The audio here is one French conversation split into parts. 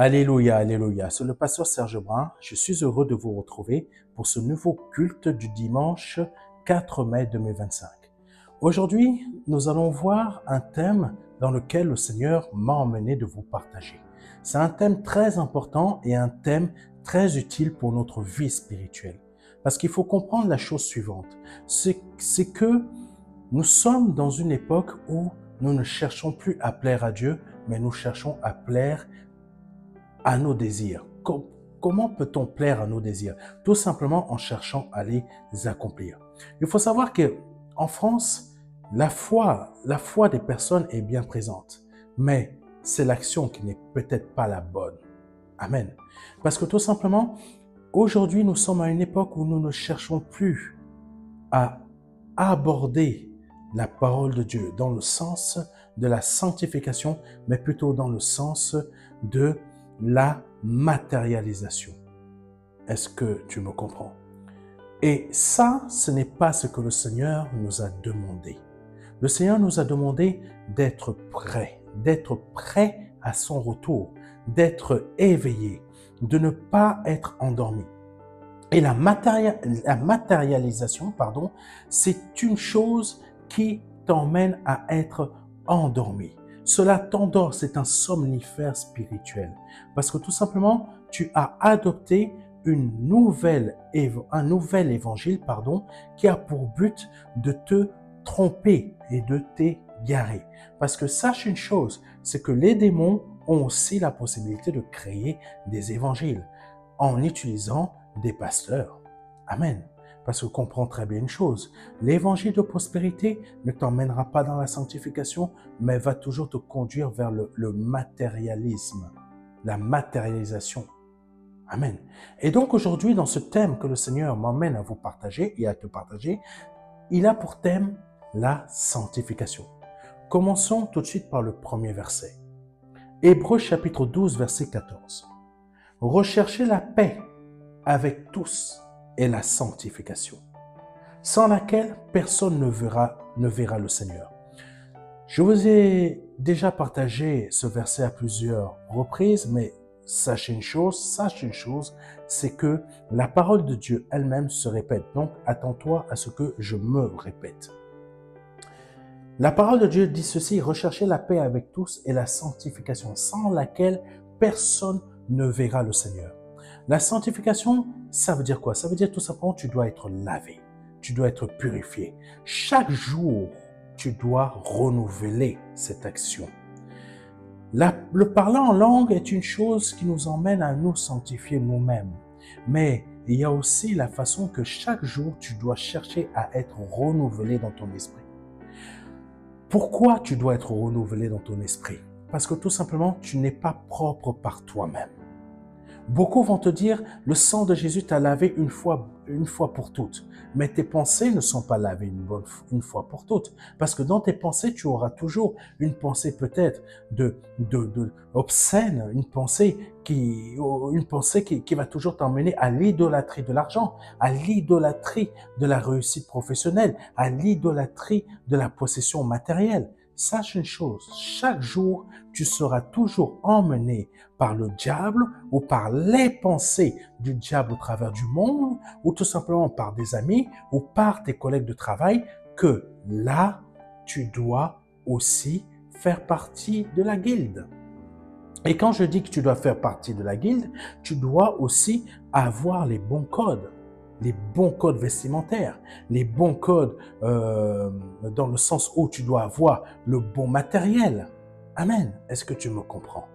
Alléluia, alléluia. C'est le pasteur Serge Brun. Je suis heureux de vous retrouver pour ce nouveau culte du dimanche 4 mai 2025. Aujourd'hui, nous allons voir un thème dans lequel le Seigneur m'a emmené de vous partager. C'est un thème très important et un thème très utile pour notre vie spirituelle. Parce qu'il faut comprendre la chose suivante. C'est que nous sommes dans une époque où nous ne cherchons plus à plaire à Dieu, mais nous cherchons à plaire à nos désirs. Comment peut-on plaire à nos désirs? Tout simplement en cherchant à les accomplir. Il faut savoir que en France, la foi des personnes est bien présente, mais c'est l'action qui n'est peut-être pas la bonne. Amen. Parce que tout simplement, aujourd'hui, nous sommes à une époque où nous ne cherchons plus à aborder la parole de Dieu dans le sens de la sanctification, mais plutôt dans le sens de la matérialisation. Est-ce que tu me comprends? Et ça, ce n'est pas ce que le Seigneur nous a demandé. Le Seigneur nous a demandé d'être prêt à son retour, d'être éveillé, de ne pas être endormi. Et la matérialisation, c'est une chose qui t'emmène à être endormi. Cela t'endort, c'est un somnifère spirituel. Parce que tout simplement, tu as adopté un nouvel évangile, qui a pour but de te tromper et de t'égarer. Parce que sache une chose, c'est que les démons ont aussi la possibilité de créer des évangiles en utilisant des pasteurs. Amen. Parce que comprends très bien une chose, l'évangile de prospérité ne t'emmènera pas dans la sanctification, mais va toujours te conduire vers le matérialisme, la matérialisation. Amen. Et donc aujourd'hui, dans ce thème que le Seigneur m'emmène à vous partager et à te partager, il a pour thème la sanctification. Commençons tout de suite par le premier verset. Hébreux chapitre 12, verset 14. Recherchez la paix avec tous et la sanctification, sans laquelle personne ne verra le Seigneur. Je vous ai déjà partagé ce verset à plusieurs reprises, mais sache une chose, c'est que la parole de Dieu elle-même se répète. Donc, attends-toi à ce que je me répète. La parole de Dieu dit ceci, recherchez la paix avec tous et la sanctification, sans laquelle personne ne verra le Seigneur. La sanctification, ça veut dire quoi? Ça veut dire tout simplement que tu dois être lavé, tu dois être purifié. Chaque jour, tu dois renouveler cette action. Le parler en langue est une chose qui nous emmène à nous sanctifier nous-mêmes. Mais il y a aussi la façon que chaque jour, tu dois chercher à être renouvelé dans ton esprit. Pourquoi tu dois être renouvelé dans ton esprit? Parce que tout simplement, tu n'es pas propre par toi-même. Beaucoup vont te dire, le sang de Jésus t'a lavé une fois pour toutes. Mais tes pensées ne sont pas lavées une fois pour toutes. Parce que dans tes pensées, tu auras toujours une pensée peut-être obscène, une pensée qui va toujours t'emmener à l'idolâtrie de l'argent, à l'idolâtrie de la réussite professionnelle, à l'idolâtrie de la possession matérielle. Sache une chose, chaque jour, tu seras toujours emmené par le diable ou par les pensées du diable au travers du monde ou tout simplement par des amis ou par tes collègues de travail que là, tu dois aussi faire partie de la guilde. Et quand je dis que tu dois faire partie de la guilde, tu dois aussi avoir les bons codes vestimentaires, les bons codes dans le sens où tu dois avoir le bon matériel. Amen. Est-ce que tu me comprends?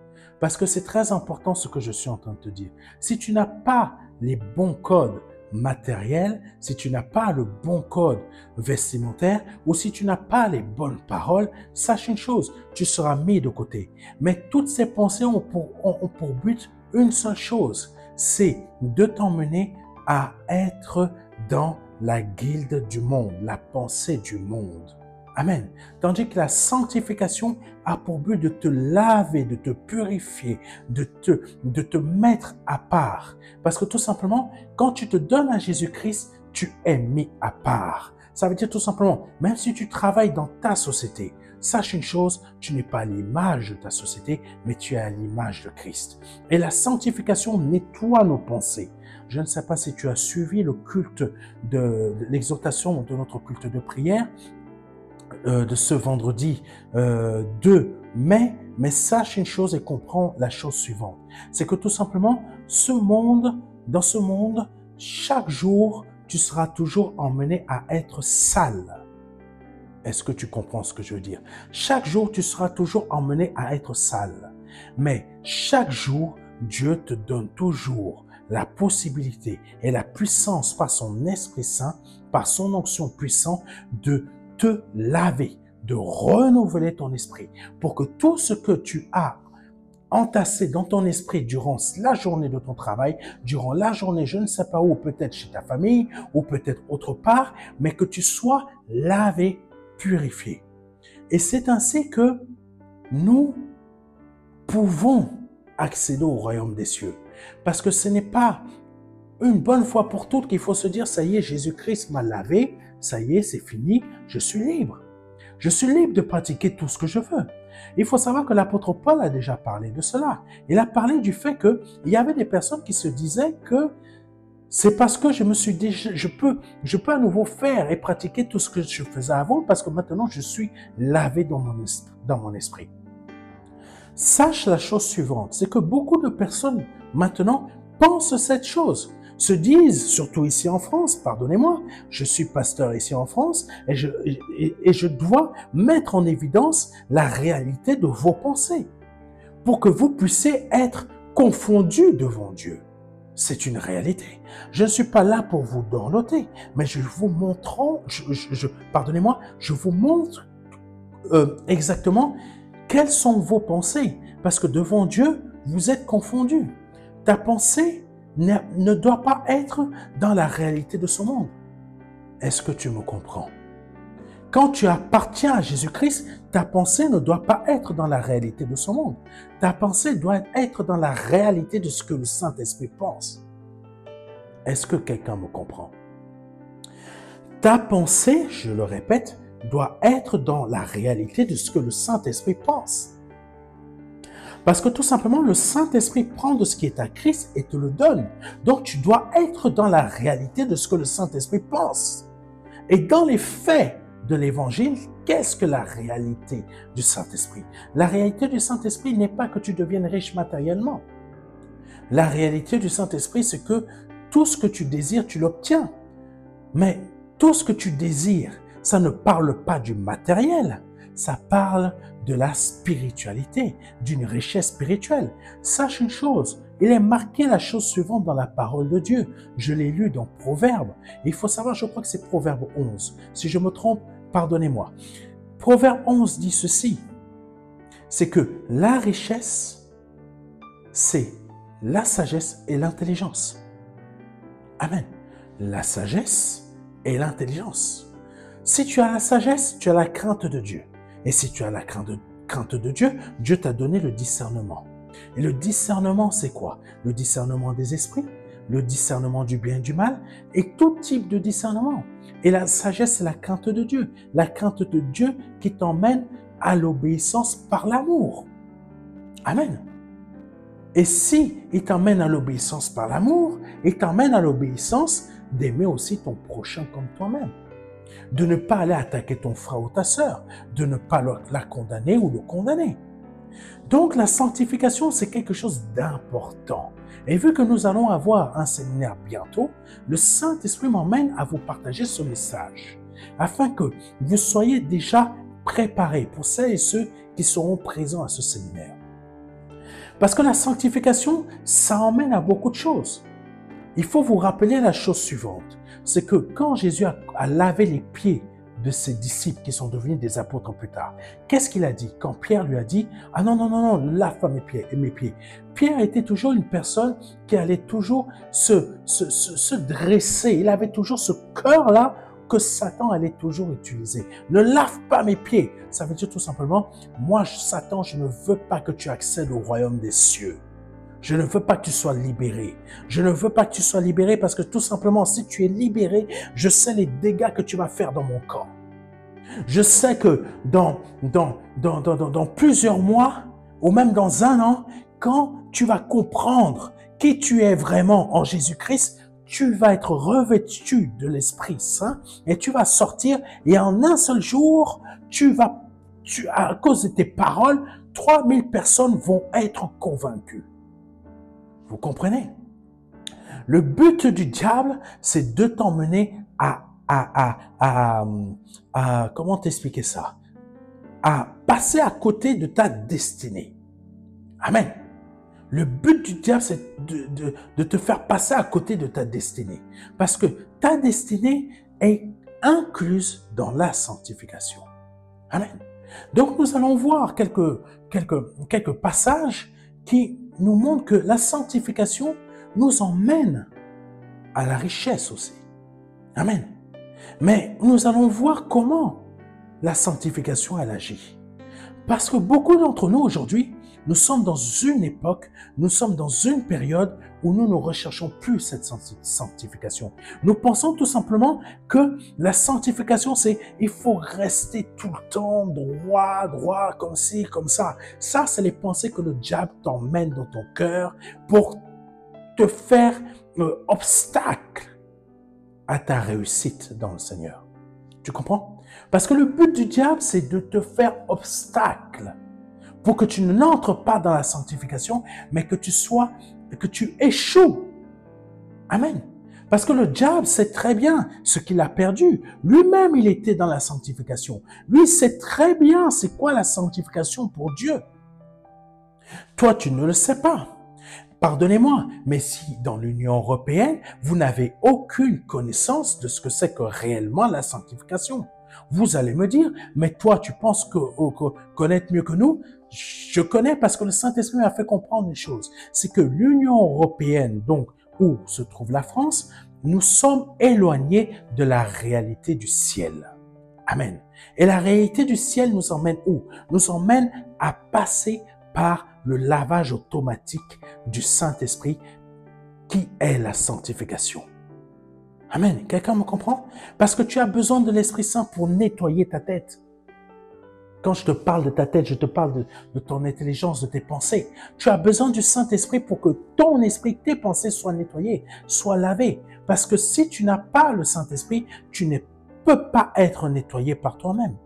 Parce que c'est très important ce que je suis en train de te dire. Si tu n'as pas les bons codes matériels, si tu n'as pas le bon code vestimentaire ou si tu n'as pas les bonnes paroles, sache une chose, tu seras mis de côté. Mais toutes ces pensées ont pour but une seule chose, c'est de t'emmener à être dans la guilde du monde, la pensée du monde. Amen. Tandis que la sanctification a pour but de te laver, de te purifier, de te mettre à part. Parce que tout simplement, quand tu te donnes à Jésus-Christ, tu es mis à part. Ça veut dire tout simplement, même si tu travailles dans ta société, sache une chose, tu n'es pas à l'image de ta société, mais tu es à l'image de Christ. Et la sanctification nettoie nos pensées. Je ne sais pas si tu as suivi le culte de l'exhortation de notre culte de prière de ce vendredi 2 mai, mais sache une chose et comprends la chose suivante. C'est que tout simplement, dans ce monde, chaque jour, tu seras toujours emmené à être sale. Est-ce que tu comprends ce que je veux dire? Chaque jour, tu seras toujours emmené à être sale. Mais chaque jour, Dieu te donne toujours la possibilité et la puissance par son Esprit Saint, par son onction puissante, de te laver, de renouveler ton esprit pour que tout ce que tu as entassé dans ton esprit durant la journée de ton travail, durant la journée, je ne sais pas où, peut-être chez ta famille ou peut-être autre part, mais que tu sois lavé, purifié. Et c'est ainsi que nous pouvons accéder au royaume des cieux. Parce que ce n'est pas une bonne fois pour toutes qu'il faut se dire, ça y est, Jésus-Christ m'a lavé, ça y est, c'est fini, je suis libre. Je suis libre de pratiquer tout ce que je veux. Il faut savoir que l'apôtre Paul a déjà parlé de cela. Il a parlé du fait qu'il y avait des personnes qui se disaient que c'est parce que je peux à nouveau faire et pratiquer tout ce que je faisais avant parce que maintenant je suis lavé dans mon esprit. Sache la chose suivante, c'est que beaucoup de personnes maintenant pensent cette chose, se disent, surtout ici en France, pardonnez-moi, je suis pasteur ici en France et je dois mettre en évidence la réalité de vos pensées pour que vous puissiez être confondus devant Dieu. C'est une réalité. Je ne suis pas là pour vous dorloter, mais je vous montre exactement quelles sont vos pensées. Parce que devant Dieu, vous êtes confondus. Ta pensée ne doit pas être dans la réalité de ce monde. Est-ce que tu me comprends? Quand tu appartiens à Jésus-Christ, ta pensée ne doit pas être dans la réalité de ce monde. Ta pensée doit être dans la réalité de ce que le Saint-Esprit pense. Est-ce que quelqu'un me comprend? Ta pensée, je le répète, doit être dans la réalité de ce que le Saint-Esprit pense. Parce que tout simplement, le Saint-Esprit prend de ce qui est à Christ et te le donne. Donc, tu dois être dans la réalité de ce que le Saint-Esprit pense. Et dans les faits de l'Évangile, qu'est-ce que la réalité du Saint-Esprit? La réalité du Saint-Esprit n'est pas que tu deviennes riche matériellement. La réalité du Saint-Esprit, c'est que tout ce que tu désires, tu l'obtiens. Mais tout ce que tu désires, ça ne parle pas du matériel. Ça parle de la spiritualité, d'une richesse spirituelle. Sache une chose, il est marqué la chose suivante dans la parole de Dieu. Je l'ai lu dans Proverbes. Il faut savoir, je crois que c'est Proverbe 11. Si je me trompe, pardonnez-moi. Proverbe 11 dit ceci, c'est que la richesse, c'est la sagesse et l'intelligence. Amen. La sagesse et l'intelligence. Si tu as la sagesse, tu as la crainte de Dieu. Et si tu as la crainte de Dieu, Dieu t'a donné le discernement. Et le discernement, c'est quoi? Le discernement des esprits, le discernement du bien et du mal, et tout type de discernement. Et la sagesse, c'est la crainte de Dieu. La crainte de Dieu qui t'emmène à l'obéissance par l'amour. Amen. Et si il t'emmène à l'obéissance par l'amour, il t'emmène à l'obéissance d'aimer aussi ton prochain comme toi-même. De ne pas aller attaquer ton frère ou ta sœur, de ne pas la condamner ou le condamner. Donc la sanctification, c'est quelque chose d'important. Et vu que nous allons avoir un séminaire bientôt, le Saint-Esprit m'emmène à vous partager ce message, afin que vous soyez déjà préparés pour celles et ceux qui seront présents à ce séminaire. Parce que la sanctification, ça emmène à beaucoup de choses. Il faut vous rappeler la chose suivante, c'est que quand Jésus a lavé les pieds de ses disciples qui sont devenus des apôtres plus tard, qu'est-ce qu'il a dit? Quand Pierre lui a dit « Ah non, non, non, non, lave pas mes pieds. » Pierre était toujours une personne qui allait toujours se dresser. Il avait toujours ce cœur-là que Satan allait toujours utiliser. Ne lave pas mes pieds. Ça veut dire tout simplement, moi, Satan, je ne veux pas que tu accèdes au royaume des cieux. Je ne veux pas que tu sois libéré. Je ne veux pas que tu sois libéré parce que tout simplement, si tu es libéré, je sais les dégâts que tu vas faire dans mon corps. Je sais que dans plusieurs mois, ou même dans un an, quand tu vas comprendre qui tu es vraiment en Jésus-Christ, tu vas être revêtu de l'Esprit Saint et tu vas sortir et en un seul jour, à cause de tes paroles, 3000 personnes vont être convaincues. Vous comprenez? Le but du diable, c'est de t'emmener comment t'expliquer ça? À passer à côté de ta destinée. Amen. Le but du diable, c'est de te faire passer à côté de ta destinée. Parce que ta destinée est incluse dans la sanctification. Amen. Donc, nous allons voir quelques passages qui nous montrent que la sanctification nous emmène à la richesse aussi. Amen. Mais nous allons voir comment la sanctification, elle agit. Parce que beaucoup d'entre nous aujourd'hui, nous sommes dans une époque, nous sommes dans une période où nous ne recherchons plus cette sanctification. Nous pensons tout simplement que la sanctification, c'est il faut rester tout le temps droit, comme ci, comme ça. Ça, c'est les pensées que le diable t'emmène dans ton cœur pour te faire obstacle à ta réussite dans le Seigneur. Tu comprends? Parce que le but du diable, c'est de te faire obstacle pour que tu n'entres pas dans la sanctification, mais que tu échoues. Amen. Parce que le diable sait très bien ce qu'il a perdu. Lui-même, il était dans la sanctification. Lui sait très bien c'est quoi la sanctification pour Dieu. Toi, tu ne le sais pas. Pardonnez-moi, mais si dans l'Union européenne, vous n'avez aucune connaissance de ce que c'est que réellement la sanctification, vous allez me dire, mais toi, tu penses connaître mieux que nous? Je connais parce que le Saint-Esprit m'a fait comprendre une chose. C'est que l'Union européenne, donc où se trouve la France, nous sommes éloignés de la réalité du ciel. Amen. Et la réalité du ciel nous emmène où? Nous emmène à passer par le lavage automatique du Saint-Esprit qui est la sanctification. Amen. Quelqu'un me comprend? Parce que tu as besoin de l'Esprit Saint pour nettoyer ta tête. Quand je te parle de ta tête, je te parle de ton intelligence, de tes pensées. Tu as besoin du Saint-Esprit pour que ton esprit, tes pensées soient nettoyées, soient lavées. Parce que si tu n'as pas le Saint-Esprit, tu ne peux pas être nettoyé par toi-même.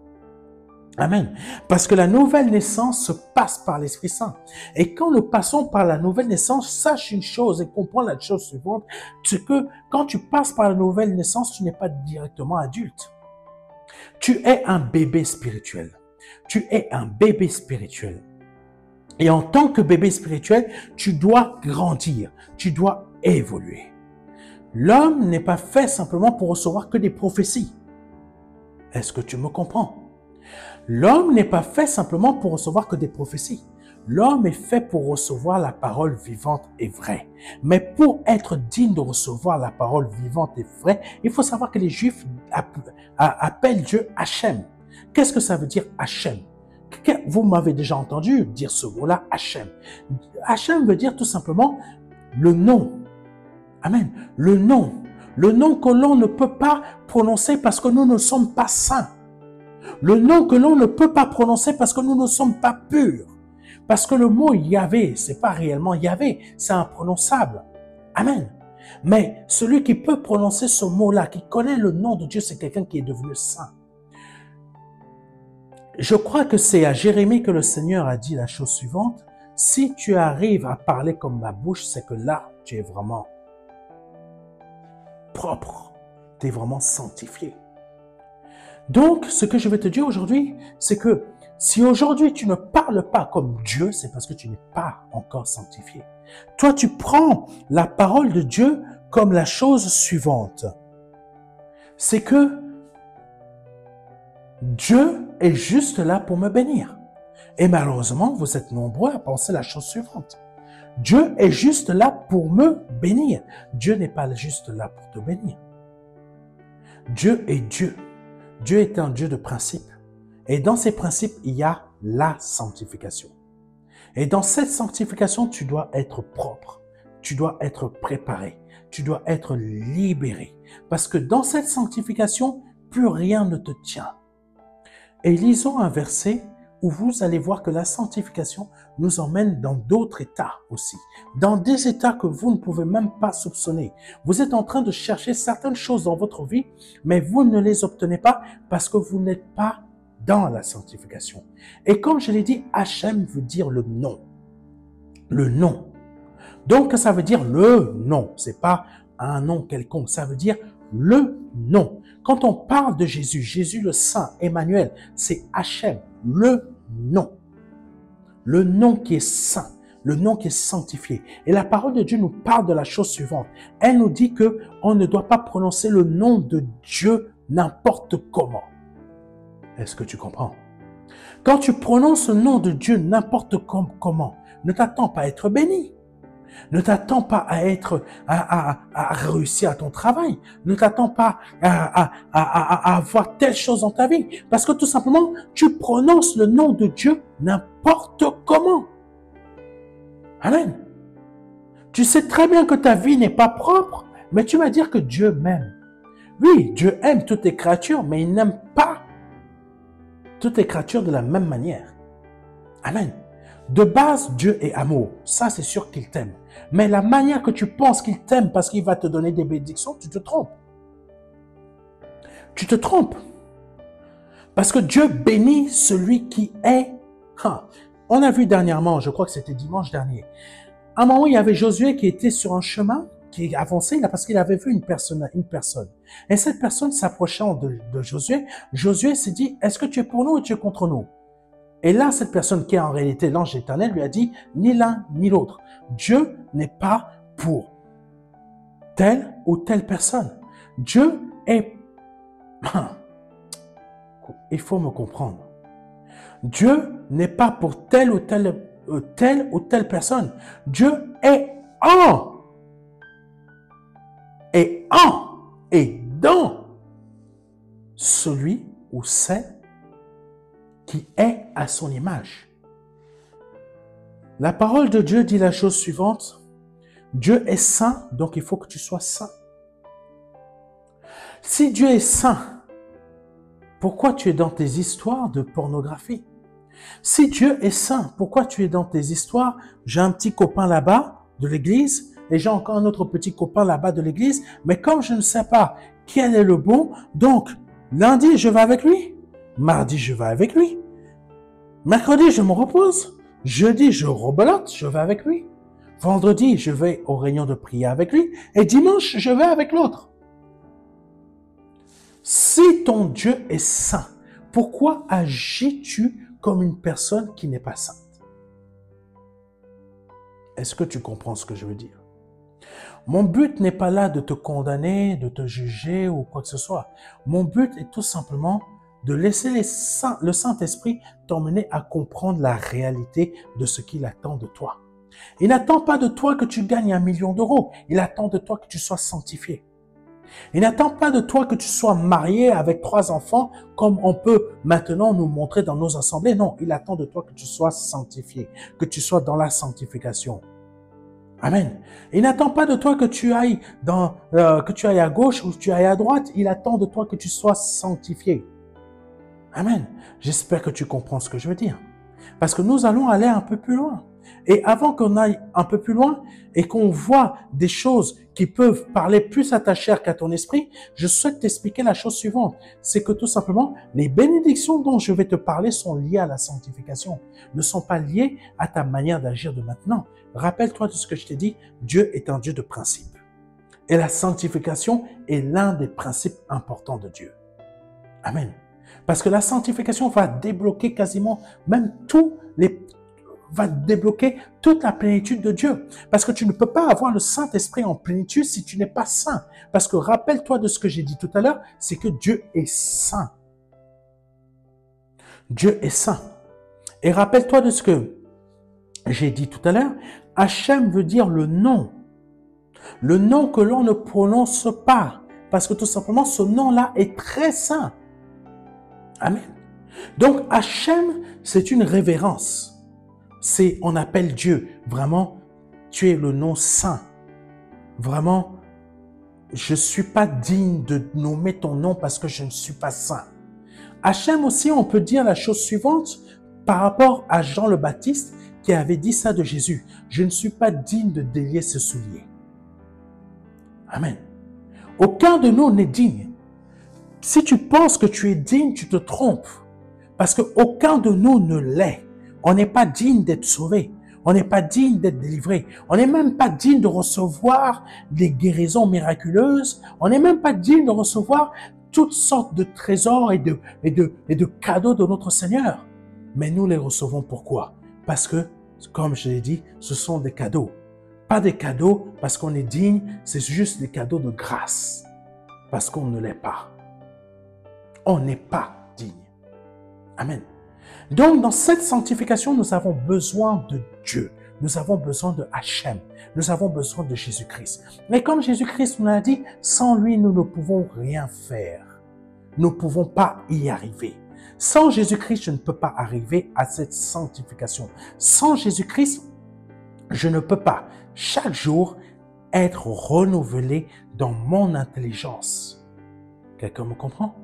Amen. Parce que la nouvelle naissance se passe par l'Esprit Saint. Et quand nous passons par la nouvelle naissance, sache une chose et comprends la chose suivante, c'est que quand tu passes par la nouvelle naissance, tu n'es pas directement adulte. Tu es un bébé spirituel. Tu es un bébé spirituel. Et en tant que bébé spirituel, tu dois grandir, tu dois évoluer. L'homme n'est pas fait simplement pour recevoir que des prophéties. Est-ce que tu me comprends? L'homme n'est pas fait simplement pour recevoir que des prophéties. L'homme est fait pour recevoir la parole vivante et vraie. Mais pour être digne de recevoir la parole vivante et vraie, il faut savoir que les Juifs appellent Dieu Hachem. Qu'est-ce que ça veut dire Hachem? Vous m'avez déjà entendu dire ce mot-là, Hachem. Hachem veut dire tout simplement le nom. Amen. Le nom. Le nom que l'on ne peut pas prononcer parce que nous ne sommes pas saints. Le nom que l'on ne peut pas prononcer parce que nous ne sommes pas purs. Parce que le mot Yahvé, c'est pas réellement Yahvé, c'est imprononçable. Amen. Mais celui qui peut prononcer ce mot-là, qui connaît le nom de Dieu, c'est quelqu'un qui est devenu saint. Je crois que c'est à Jérémie que le Seigneur a dit la chose suivante. Si tu arrives à parler comme ma bouche, c'est que là, tu es vraiment propre. Tu es vraiment sanctifié. Donc, ce que je vais te dire aujourd'hui, c'est que si aujourd'hui tu ne parles pas comme Dieu, c'est parce que tu n'es pas encore sanctifié. Toi, tu prends la parole de Dieu comme la chose suivante. C'est que Dieu est juste là pour me bénir. Et malheureusement, vous êtes nombreux à penser la chose suivante. Dieu est juste là pour me bénir. Dieu n'est pas juste là pour te bénir. Dieu est Dieu. Dieu est un Dieu de principes. Et dans ces principes, il y a la sanctification. Et dans cette sanctification, tu dois être propre. Tu dois être préparé. Tu dois être libéré. Parce que dans cette sanctification, plus rien ne te tient. Et lisons un verset où vous allez voir que la sanctification nous emmène dans d'autres états aussi, dans des états que vous ne pouvez même pas soupçonner. Vous êtes en train de chercher certaines choses dans votre vie, mais vous ne les obtenez pas parce que vous n'êtes pas dans la sanctification. Et comme je l'ai dit, Hachem veut dire le nom. Le nom. Donc, ça veut dire le nom. C'est pas un nom quelconque. Ça veut dire le nom. Quand on parle de Jésus, Jésus le Saint, Emmanuel, c'est Hachem, le nom. Le nom qui est saint, le nom qui est sanctifié. Et la parole de Dieu nous parle de la chose suivante. Elle nous dit que on ne doit pas prononcer le nom de Dieu n'importe comment. Est-ce que tu comprends? Quand tu prononces le nom de Dieu n'importe comment, ne t'attends pas à être béni. Ne t'attends pas à réussir à ton travail. Ne t'attends pas à avoir telle chose dans ta vie. Parce que tout simplement, tu prononces le nom de Dieu n'importe comment. Amen. Tu sais très bien que ta vie n'est pas propre, mais tu vas dire que Dieu m'aime. Oui, Dieu aime toutes les créatures, mais il n'aime pas toutes les créatures de la même manière. Amen. De base, Dieu est amour. Ça, c'est sûr qu'il t'aime. Mais la manière que tu penses qu'il t'aime parce qu'il va te donner des bénédictions, tu te trompes. Tu te trompes. Parce que Dieu bénit celui qui est... On a vu dernièrement, je crois que c'était dimanche dernier, à un moment, il y avait Josué qui était sur un chemin, qui avançait là parce qu'il avait vu une personne. Et cette personne s'approchant de Josué, Josué s'est dit, est-ce que tu es pour nous ou tu es contre nous? Et là, cette personne qui est en réalité l'ange éternel lui a dit, ni l'un ni l'autre. Dieu n'est pas pour telle ou telle personne. Dieu est... Il faut me comprendre. Dieu n'est pas pour telle ou telle personne. Dieu est en. Et dans celui ou celle qui est à son image. La parole de Dieu dit la chose suivante. Dieu est saint, donc il faut que tu sois saint. Si Dieu est saint, pourquoi tu es dans tes histoires de pornographie? Si Dieu est saint, pourquoi tu es dans tes histoires? J'ai un petit copain là-bas de l'église et j'ai encore un autre petit copain là-bas de l'église, mais comme je ne sais pas quel est le bon, donc lundi je vais avec lui. Mardi, je vais avec lui. Mercredi, je me repose. Jeudi, je rebelote, je vais avec lui. Vendredi, je vais aux réunions de prière avec lui. Et dimanche, je vais avec l'autre. Si ton Dieu est saint, pourquoi agis-tu comme une personne qui n'est pas sainte? Est-ce que tu comprends ce que je veux dire? Mon but n'est pas là de te condamner, de te juger ou quoi que ce soit. Mon but est tout simplement de laisser le Saint-Esprit t'emmener à comprendre la réalité de ce qu'il attend de toi. Il n'attend pas de toi que tu gagnes 1 million d'euros. Il attend de toi que tu sois sanctifié. Il n'attend pas de toi que tu sois marié avec 3 enfants, comme on peut maintenant nous montrer dans nos assemblées. Non, il attend de toi que tu sois sanctifié, que tu sois dans la sanctification. Amen. Il n'attend pas de toi que tu ailles à gauche ou que tu ailles à droite. Il attend de toi que tu sois sanctifié. Amen. J'espère que tu comprends ce que je veux dire. Parce que nous allons aller un peu plus loin. Et avant qu'on aille un peu plus loin et qu'on voit des choses qui peuvent parler plus à ta chair qu'à ton esprit, je souhaite t'expliquer la chose suivante. C'est que tout simplement, les bénédictions dont je vais te parler sont liées à la sanctification, ne sont pas liées à ta manière d'agir de maintenant. Rappelle-toi de ce que je t'ai dit, Dieu est un Dieu de principes. Et la sanctification est l'un des principes importants de Dieu. Amen. Parce que la sanctification va débloquer quasiment va débloquer toute la plénitude de Dieu. Parce que tu ne peux pas avoir le Saint-Esprit en plénitude si tu n'es pas saint. Parce que rappelle-toi de ce que j'ai dit tout à l'heure, c'est que Dieu est saint. Dieu est saint. Et rappelle-toi de ce que j'ai dit tout à l'heure, Hachem veut dire le nom. Le nom que l'on ne prononce pas. Parce que tout simplement, ce nom-là est très saint. Amen. Donc, Hachem, c'est une révérence. On appelle Dieu. Vraiment, tu es le nom saint. Vraiment, je ne suis pas digne de nommer ton nom parce que je ne suis pas saint. Hachem aussi, on peut dire la chose suivante par rapport à Jean le Baptiste qui avait dit ça de Jésus. Je ne suis pas digne de délier ses souliers. Amen. Aucun de nous n'est digne. Si tu penses que tu es digne, tu te trompes. Parce qu'aucun de nous ne l'est. On n'est pas digne d'être sauvé. On n'est pas digne d'être délivré. On n'est même pas digne de recevoir des guérisons miraculeuses. On n'est même pas digne de recevoir toutes sortes de trésors et de cadeaux de notre Seigneur. Mais nous les recevons pourquoi? Parce que, comme je l'ai dit, ce sont des cadeaux. Pas des cadeaux parce qu'on est digne, c'est juste des cadeaux de grâce. Parce qu'on ne l'est pas. On n'est pas digne. Amen. Donc, dans cette sanctification, nous avons besoin de Dieu. Nous avons besoin de Hachem. Nous avons besoin de Jésus-Christ. Mais comme Jésus-Christ nous l'a dit, sans lui, nous ne pouvons rien faire. Nous ne pouvons pas y arriver. Sans Jésus-Christ, je ne peux pas arriver à cette sanctification. Sans Jésus-Christ, je ne peux pas, chaque jour, être renouvelé dans mon intelligence. Quelqu'un me comprend?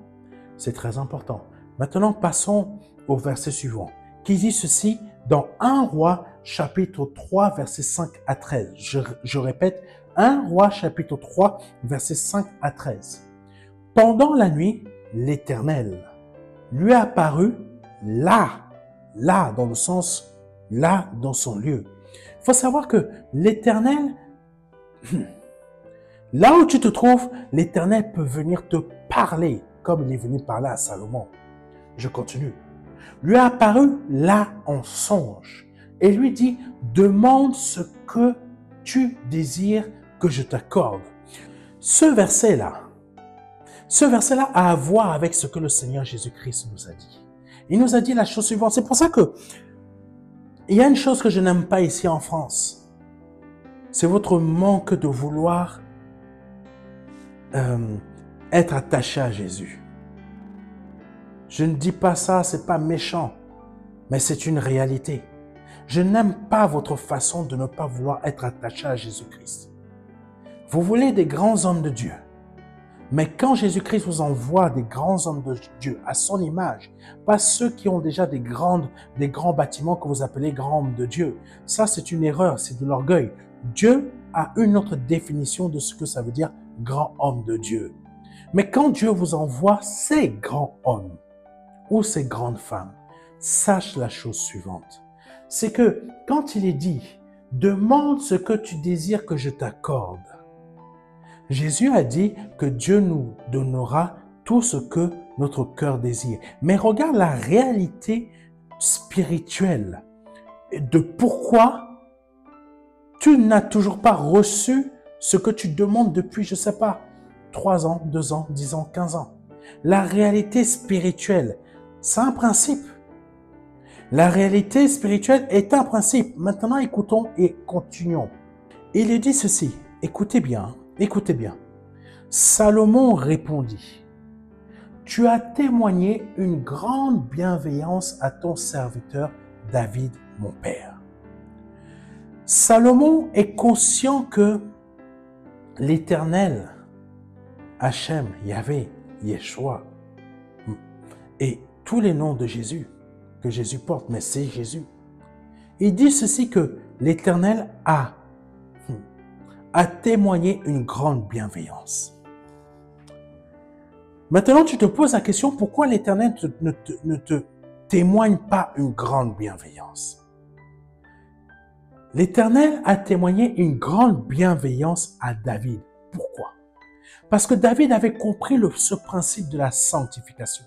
C'est très important. Maintenant, passons au verset suivant, qui dit ceci dans 1 Roi, chapitre 3, versets 5 à 13. Je répète, 1 Roi, chapitre 3, versets 5 à 13. Pendant la nuit, l'Éternel lui apparut là, dans le sens, là, dans son lieu. Il faut savoir que l'Éternel, là où tu te trouves, l'Éternel peut venir te parler, comme il est venu parler à Salomon. Je continue. Lui a apparu là en songe et lui dit, demande ce que tu désires que je t'accorde. Ce verset-là a à voir avec ce que le Seigneur Jésus-Christ nous a dit. Il nous a dit la chose suivante. C'est pour ça que il y a une chose que je n'aime pas ici en France. C'est votre manque de vouloir être attaché à Jésus. Je ne dis pas ça, c'est pas méchant, mais c'est une réalité. Je n'aime pas votre façon de ne pas vouloir être attaché à Jésus-Christ. Vous voulez des grands hommes de Dieu, mais quand Jésus-Christ vous envoie des grands hommes de Dieu à son image, pas ceux qui ont déjà des grands bâtiments que vous appelez grands hommes de Dieu, ça c'est une erreur, c'est de l'orgueil. Dieu a une autre définition de ce que ça veut dire grand homme de Dieu. Mais quand Dieu vous envoie ces grands hommes, ou ces grandes femmes, sache la chose suivante. C'est que quand il est dit, demande ce que tu désires que je t'accorde. Jésus a dit que Dieu nous donnera tout ce que notre cœur désire. Mais regarde la réalité spirituelle de pourquoi tu n'as toujours pas reçu ce que tu demandes depuis, je ne sais pas, 3 ans, 2 ans, 10 ans, 15 ans. La réalité spirituelle, c'est un principe. La réalité spirituelle est un principe. Maintenant, écoutons et continuons. Il dit ceci. Écoutez bien, écoutez bien. Salomon répondit, « Tu as témoigné une grande bienveillance à ton serviteur David, mon père. » Salomon est conscient que l'Éternel, Hachem, Yahvé, Yeshua, et tous les noms de Jésus, que Jésus porte, mais c'est Jésus. Il dit ceci que l'Éternel a témoigné une grande bienveillance. Maintenant, tu te poses la question, pourquoi l'Éternel ne te témoigne pas une grande bienveillance? L'Éternel a témoigné une grande bienveillance à David. Pourquoi? Parce que David avait compris ce principe de la sanctification.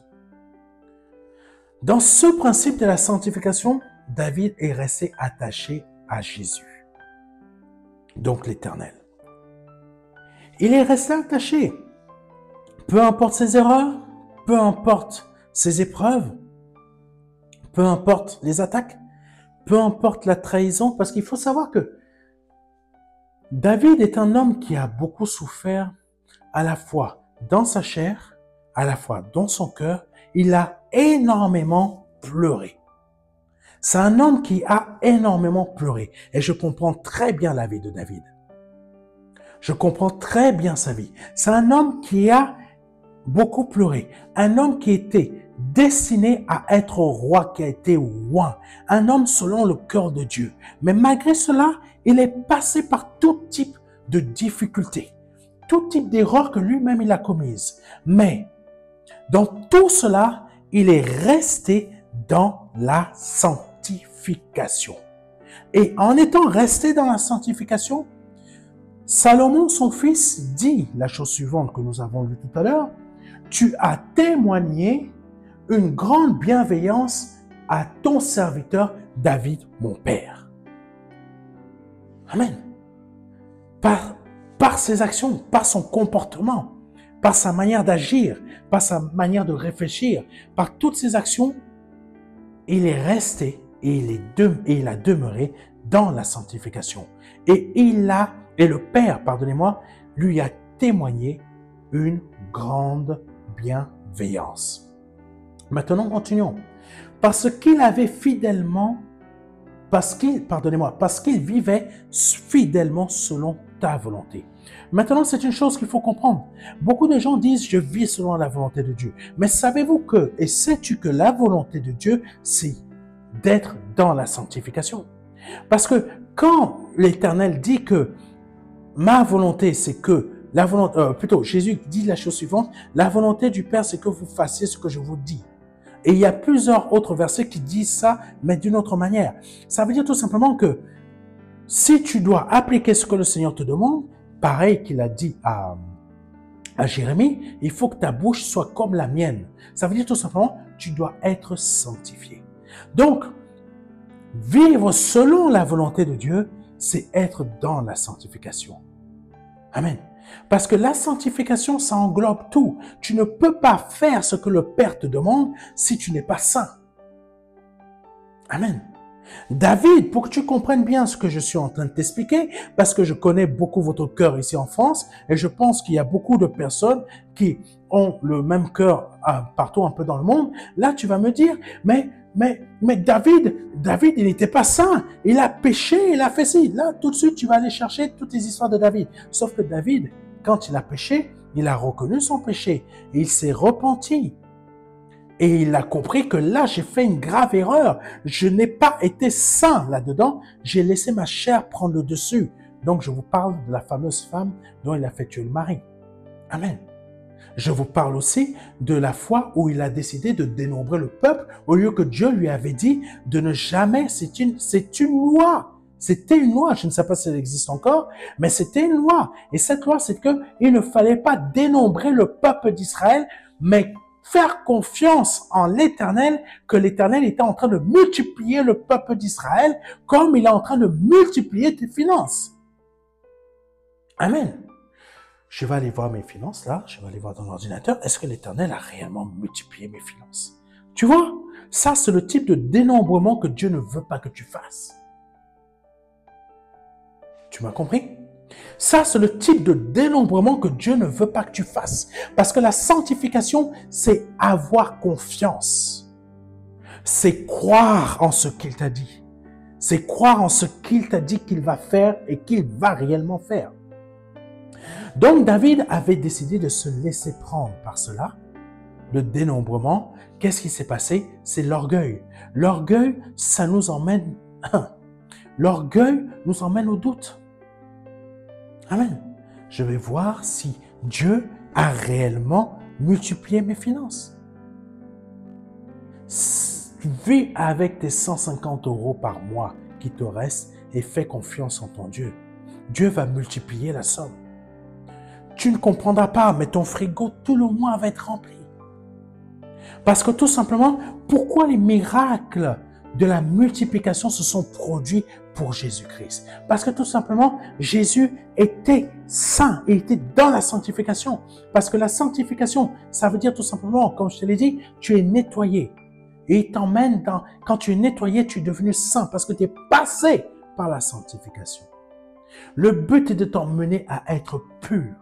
Dans ce principe de la sanctification, David est resté attaché à Jésus, donc l'Éternel. Il est resté attaché. Peu importe ses erreurs, peu importe ses épreuves, peu importe les attaques, peu importe la trahison, parce qu'il faut savoir que David est un homme qui a beaucoup souffert à la fois dans sa chair, à la fois dans son cœur. Il a énormément pleuré. C'est un homme qui a énormément pleuré. Et je comprends très bien la vie de David. Je comprends très bien sa vie. C'est un homme qui a beaucoup pleuré. Un homme qui était destiné à être roi qui a été roi, un homme selon le cœur de Dieu. Mais malgré cela, il est passé par tout type de difficultés, tout type d'erreurs que lui-même il a commises. Mais dans tout cela, il est resté dans la sanctification. Et en étant resté dans la sanctification, Salomon, son fils, dit la chose suivante que nous avons lue tout à l'heure: tu as témoigné une grande bienveillance à ton serviteur David, mon père. Amen. Par ses actions, par son comportement, par sa manière d'agir, par sa manière de réfléchir, par toutes ses actions, il est resté et il a demeuré dans la sanctification. Et le Père, pardonnez-moi, lui a témoigné une grande bienveillance. Maintenant, continuons. Parce qu'il vivait fidèlement selon ta volonté. Maintenant, c'est une chose qu'il faut comprendre. Beaucoup de gens disent, je vis selon la volonté de Dieu. Mais savez-vous et sais-tu que la volonté de Dieu, c'est d'être dans la sanctification? Parce que quand l'Éternel dit que ma volonté, c'est que Jésus dit la chose suivante: la volonté du Père, c'est que vous fassiez ce que je vous dis. Et il y a plusieurs autres versets qui disent ça, mais d'une autre manière. Ça veut dire tout simplement que si tu dois appliquer ce que le Seigneur te demande, pareil qu'il a dit à Jérémie, il faut que ta bouche soit comme la mienne. Ça veut dire tout simplement, tu dois être sanctifié. Donc, vivre selon la volonté de Dieu, c'est être dans la sanctification. Amen. Parce que la sanctification, ça englobe tout. Tu ne peux pas faire ce que le Père te demande si tu n'es pas saint. Amen. David, pour que tu comprennes bien ce que je suis en train de t'expliquer, parce que je connais beaucoup votre cœur ici en France, et je pense qu'il y a beaucoup de personnes qui ont le même cœur partout un peu dans le monde, là tu vas me dire, mais David, il n'était pas saint, il a péché, il a fait ci. Là, tout de suite, tu vas aller chercher toutes les histoires de David. Sauf que David, quand il a péché, il a reconnu son péché et il s'est repenti. Et il a compris que là, j'ai fait une grave erreur. Je n'ai pas été saint là-dedans. J'ai laissé ma chair prendre le dessus. Donc, je vous parle de la fameuse femme dont il a fait tuer le mari. Amen. Je vous parle aussi de la fois où il a décidé de dénombrer le peuple au lieu que Dieu lui avait dit de ne jamais. C'est une loi. C'était une loi. Je ne sais pas si elle existe encore, mais c'était une loi. Et cette loi, c'est qu'il ne fallait pas dénombrer le peuple d'Israël, mais faire confiance en l'Éternel, que l'Éternel était en train de multiplier le peuple d'Israël comme il est en train de multiplier tes finances. Amen. Je vais aller voir mes finances là, je vais aller voir dans l'ordinateur. Est-ce que l'Éternel a réellement multiplié mes finances? Tu vois, ça c'est le type de dénombrement que Dieu ne veut pas que tu fasses. Tu m'as compris? Ça, c'est le type de dénombrement que Dieu ne veut pas que tu fasses. Parce que la sanctification, c'est avoir confiance. C'est croire en ce qu'il t'a dit. C'est croire en ce qu'il t'a dit qu'il va faire et qu'il va réellement faire. Donc, David avait décidé de se laisser prendre par cela, le dénombrement. Qu'est-ce qui s'est passé? C'est l'orgueil. L'orgueil, ça nous emmène... L'orgueil nous emmène au doute. Amen. Je vais voir si Dieu a réellement multiplié mes finances. Vis avec tes 150 € par mois qui te restent et fais confiance en ton Dieu. Dieu va multiplier la somme. Tu ne comprendras pas, mais ton frigo tout le mois va être rempli. Parce que tout simplement, pourquoi les miracles de la multiplication se sont produits pour Jésus-Christ? Parce que tout simplement, Jésus était saint, il était dans la sanctification. Parce que la sanctification, ça veut dire tout simplement, comme je te l'ai dit, tu es nettoyé. Et il t'emmène dans... Quand tu es nettoyé, tu es devenu saint parce que tu es passé par la sanctification. Le but est de t'emmener à être pur,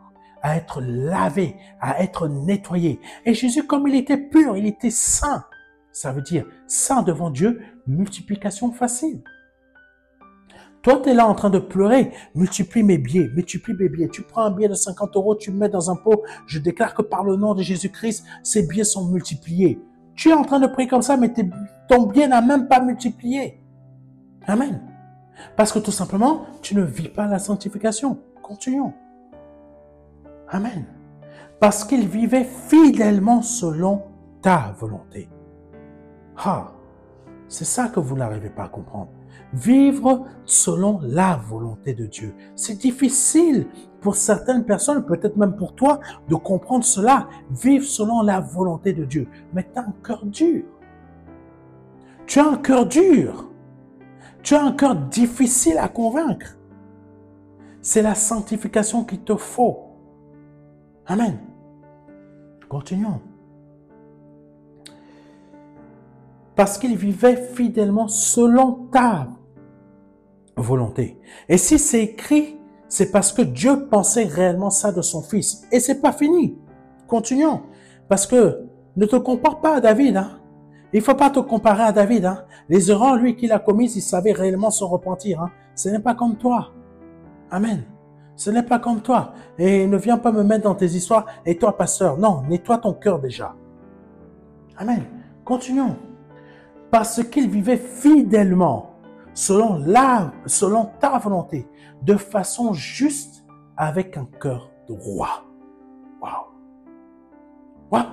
à être lavé, à être nettoyé. Et Jésus, comme il était pur, il était saint. Ça veut dire saint devant Dieu, multiplication facile. Toi, tu es là en train de pleurer, multiplie mes billets. Tu prends un billet de 50 €, tu le mets dans un pot. Je déclare que par le nom de Jésus-Christ, ces billets sont multipliés. Tu es en train de prier comme ça, mais ton bien n'a même pas multiplié. Amen. Parce que tout simplement, tu ne vis pas la sanctification. Continuons. Amen. Parce qu'il vivait fidèlement selon ta volonté. Ah, c'est ça que vous n'arrivez pas à comprendre. Vivre selon la volonté de Dieu. C'est difficile pour certaines personnes, peut-être même pour toi, de comprendre cela. Vivre selon la volonté de Dieu. Mais tu as un cœur dur. Tu as un cœur dur. Tu as un cœur difficile à convaincre. C'est la sanctification qu'il te faut. Amen. Continuons. Parce qu'il vivait fidèlement selon ta volonté. Et si c'est écrit, c'est parce que Dieu pensait réellement ça de son fils. Et c'est pas fini. Continuons. Parce que ne te compare pas à David. Hein. Il ne faut pas te comparer à David. Hein. Les erreurs, lui, qu'il a commises, il savait réellement se repentir. Hein. Ce n'est pas comme toi. Amen. Ce n'est pas comme toi. Et ne viens pas me mettre dans tes histoires. Et toi, pasteur, non, nettoie ton cœur déjà. Amen. Continuons. Parce qu'il vivait fidèlement, selon ta volonté, de façon juste, avec un cœur droit. Waouh! Waouh!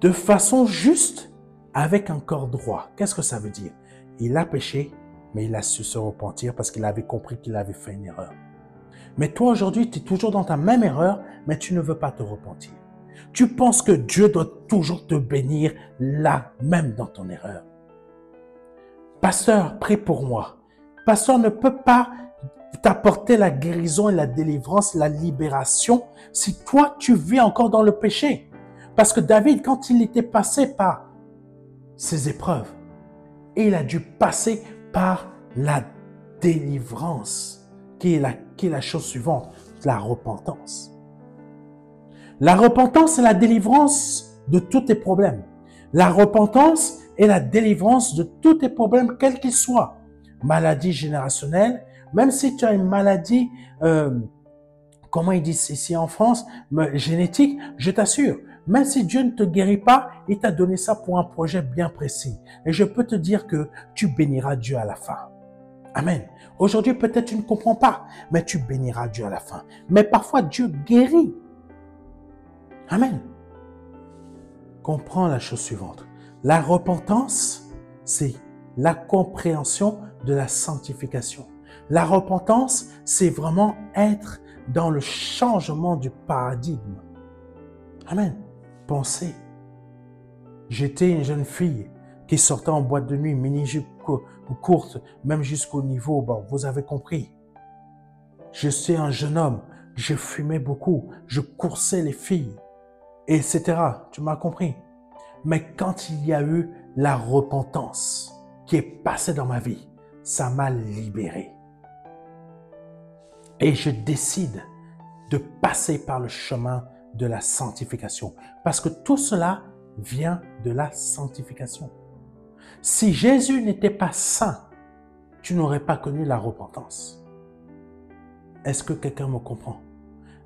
De façon juste, avec un cœur droit. Qu'est-ce que ça veut dire? Il a péché, mais il a su se repentir parce qu'il avait compris qu'il avait fait une erreur. Mais toi, aujourd'hui, tu es toujours dans ta même erreur, mais tu ne veux pas te repentir. Tu penses que Dieu doit toujours te bénir là, même dans ton erreur. Pasteur, prie pour moi. Pasteur ne peut pas t'apporter la guérison et la délivrance, la libération, si toi, tu vis encore dans le péché. Parce que David, quand il était passé par ces épreuves, il a dû passer par la délivrance, qui est la chose suivante, la repentance. La repentance est la délivrance de tous tes problèmes. La repentance est la délivrance de tous tes problèmes, quels qu'ils soient. Maladie générationnelle, même si tu as une maladie, comment ils disent ici en France, génétique, je t'assure, même si Dieu ne te guérit pas, il t'a donné ça pour un projet bien précis. Et je peux te dire que tu béniras Dieu à la fin. Amen. Aujourd'hui, peut-être tu ne comprends pas, mais tu béniras Dieu à la fin. Mais parfois, Dieu guérit. Amen. Comprends la chose suivante. La repentance, c'est la compréhension de la sanctification. La repentance, c'est vraiment être dans le changement du paradigme. Amen. Pensez. J'étais une jeune fille qui sortait en boîte de nuit, mini-jupe courte, même jusqu'au niveau, bon, vous avez compris. Je suis un jeune homme, je fumais beaucoup, je coursais les filles, etc. Tu m'as compris. Mais quand il y a eu la repentance qui est passée dans ma vie, ça m'a libéré. Et je décide de passer par le chemin de la sanctification. Parce que tout cela vient de la sanctification. Si Jésus n'était pas saint, tu n'aurais pas connu la repentance. Est-ce que quelqu'un me comprend?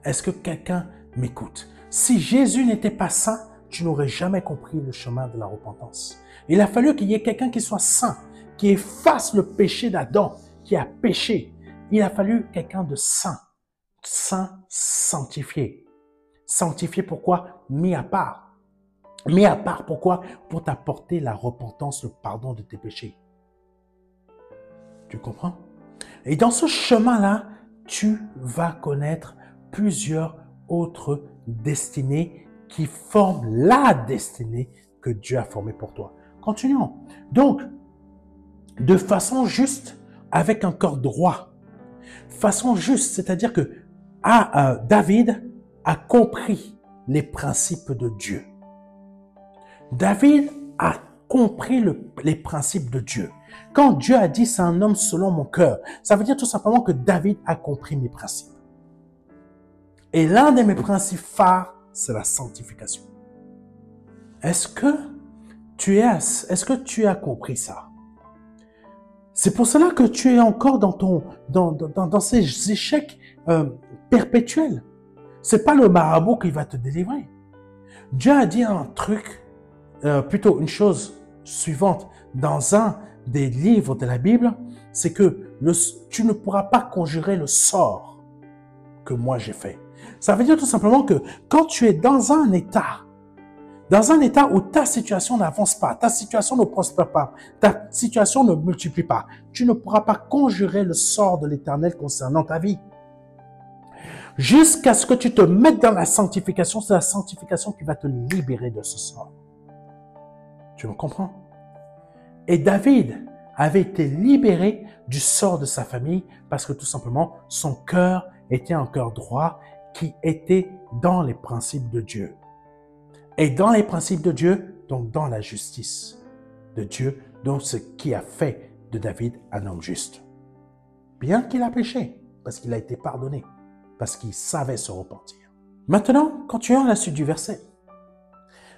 Est-ce que quelqu'un m'écoute? Si Jésus n'était pas saint, tu n'aurais jamais compris le chemin de la repentance. Il a fallu qu'il y ait quelqu'un qui soit saint, qui efface le péché d'Adam, qui a péché. Il a fallu quelqu'un de saint. Saint, sanctifié. Sanctifié pourquoi? Mis à part. Mis à part pourquoi? Pour t'apporter la repentance, le pardon de tes péchés. Tu comprends? Et dans ce chemin-là, tu vas connaître plusieurs autres destinées qui forment la destinée que Dieu a formée pour toi. Continuons. Donc, de façon juste, avec un cœur droit. Façon juste, c'est-à-dire que David a compris les principes de Dieu. David a compris les principes de Dieu. Quand Dieu a dit « c'est un homme selon mon cœur », ça veut dire tout simplement que David a compris mes principes. Et l'un de mes principes phares, c'est la sanctification. Est-ce que tu as compris ça? C'est pour cela que tu es encore dans ces échecs perpétuels. C'est pas le marabout qui va te délivrer. Dieu a dit un truc plutôt une chose suivante dans un des livres de la Bible, c'est que tu ne pourras pas conjurer le sort que moi j'ai fait. Ça veut dire tout simplement que quand tu es dans un état où ta situation n'avance pas, ta situation ne prospère pas, ta situation ne multiplie pas, tu ne pourras pas conjurer le sort de l'Éternel concernant ta vie. Jusqu'à ce que tu te mettes dans la sanctification, c'est la sanctification qui va te libérer de ce sort. Tu me comprends? Et David avait été libéré du sort de sa famille parce que tout simplement, son cœur était un cœur droit qui était dans les principes de Dieu. Et dans les principes de Dieu, donc dans la justice de Dieu, donc ce qui a fait de David un homme juste. Bien qu'il a péché, parce qu'il a été pardonné, parce qu'il savait se repentir. Maintenant, quand tu es à la suite du verset,